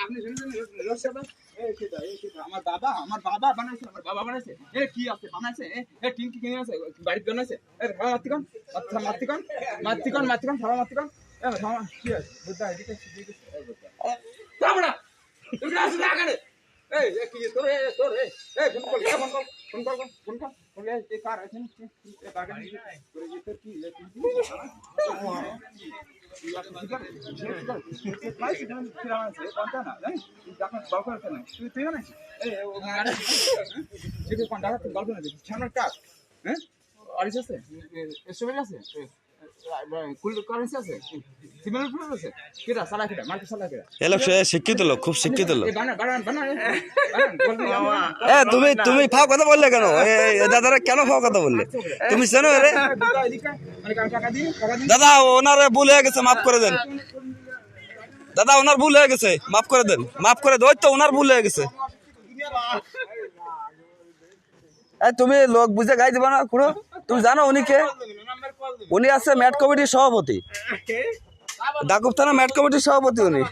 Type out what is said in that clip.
আপনি আমার বাবা বানাইছে কি আছে বানাইছে টিন কি কিনে আছে বাড়িতে বানাইছে মাতিকন ভাড়া মাতিকন কি আছে বুদ্ধা এদিকে তুমি আসো না কেন কি তোর ফোন কর এই কার আছে এই বাগান করে তোর কি শিক্ষিত লোক, খুব শিক্ষিত লোক। তুমি ফাও কথা বললে কেন? দাদারা কেন ফাও কথা বললে? তুমি জানো রে দাদা, ওনারে ভুল হয়ে গেছে, মাফ করে দেন দাদা, ওনার ভুল হয়ে গেছে, মাফ করে দেন, মাফ করে দেন। ওই তো ওনার ভুল হয়ে গেছে। তুমি লোক বুঝে গাই দিবা না খুড়ো? তুমি জানো উনি কে? উনি আছে ম্যাট কমিটির সভাপতি, দাকুব থানা ম্যাট কমিটির সভাপতি উনি।